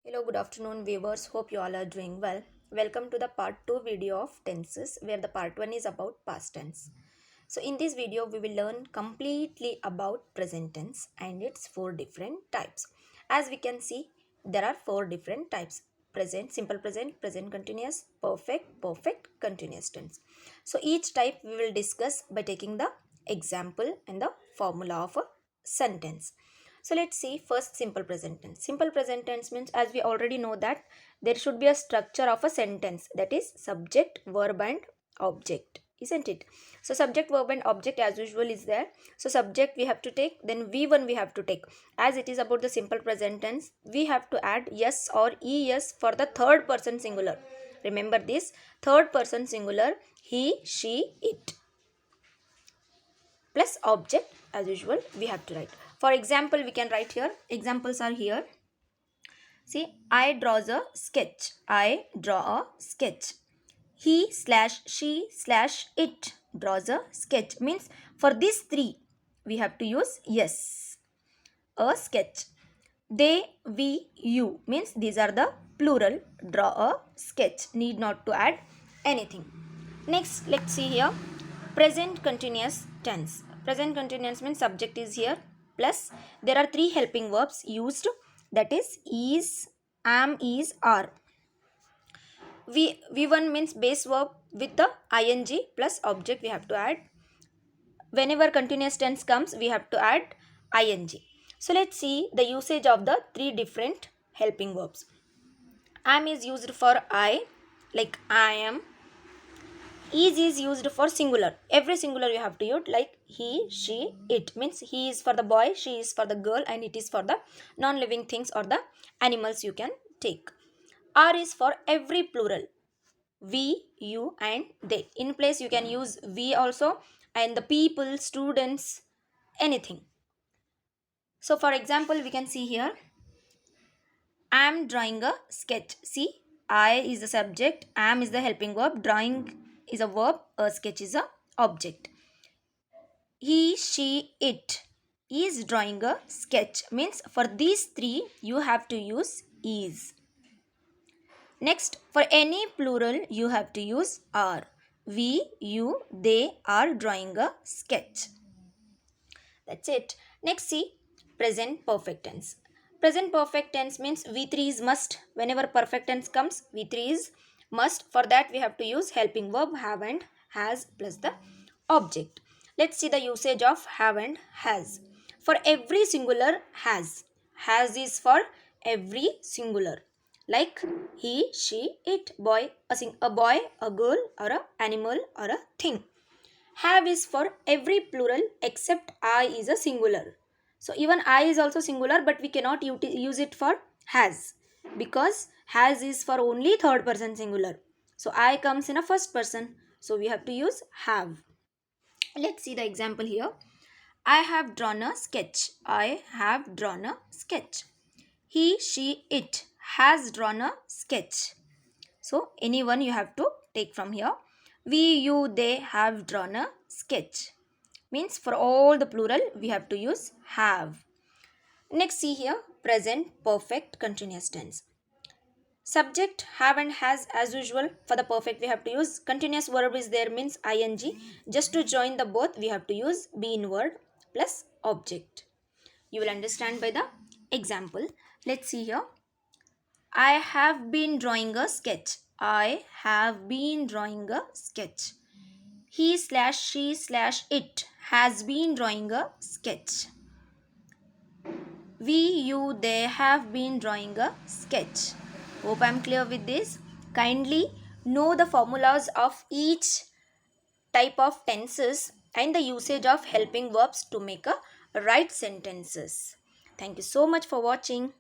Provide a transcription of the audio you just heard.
Hello, good afternoon viewers. Hope you all are doing well. Welcome to the part 2 video of tenses where the part 1 is about past tense. So in this video we will learn completely about present tense and its 4 different types. As we can see, there are 4 different types: present, simple present, present continuous, perfect, perfect continuous tense. So each type we will discuss by taking the example and the formula of a sentence. So let's see first simple present tense. Simple present tense means, as we already know, that there should be a structure of a sentence, that is subject, verb and object, isn't it? So subject, verb and object as usual is there. So subject we have to take, then V1 we have to take. As it is about the simple present tense, we have to add yes or es for the third person singular. Remember this, third person singular, he, she, it, plus object as usual we have to write. For example, we can write here. Examples are here. See, I draws a sketch. I draw a sketch. He/she/it draws a sketch. Means for these three we have to use yes. A sketch. They, we, you means these are the plural. Draw a sketch. Need not to add anything. Next, let's see here. Present continuous tense. Present continuous means subject is here, plus there are 3 helping verbs used, that is, am, is, are. V1 means base verb with the ing plus object we have to add. Whenever continuous tense comes, we have to add ing. So let's see the usage of the 3 different helping verbs. Am is used for I, like I am. Is used for singular. Every singular you have to use, like he, she, it. Means he is for the boy, she is for the girl, and it is for the non-living things or the animals you can take. Are is for every plural. We, you and they. In place you can use we also, and the people, students, anything. So for example, we can see here, I am drawing a sketch. See, I is the subject, am is the helping verb, drawing is a verb, a sketch is a object. He, she, it is drawing a sketch. Means for these 3 you have to use is. Next, for any plural you have to use are. We, you, they are drawing a sketch. That's it. Next, see present perfect tense. Present perfect tense means V3 is must. Whenever perfect tense comes, V3 is must. For that we have to use helping verb have and has plus the object. Let's see the usage of have and has. For every singular has. Has is for every singular. Like he, she, it, boy, a boy, a girl, or a animal, or a thing. Have is for every plural except I is a singular. So even I is also singular, but we cannot use it for has, because has is for only third person singular. So I comes in a first person. So we have to use have. Let's see the example here. I have drawn a sketch. I have drawn a sketch. He, she, it has drawn a sketch. So anyone you have to take from here. We, you, they have drawn a sketch. Means for all the plural we have to use have. Next, see here present perfect continuous tense. Subject have and has as usual. For the perfect we have to use continuous verb is there, means ing. Just to join the both we have to use been word plus object. You will understand by the example. Let's see here. I have been drawing a sketch. I have been drawing a sketch. He/she/it has been drawing a sketch. We, you, they have been drawing a sketch. Hope I am clear with this. Kindly know the formulas of each type of tenses and the usage of helping verbs to make a right sentences. Thank you so much for watching.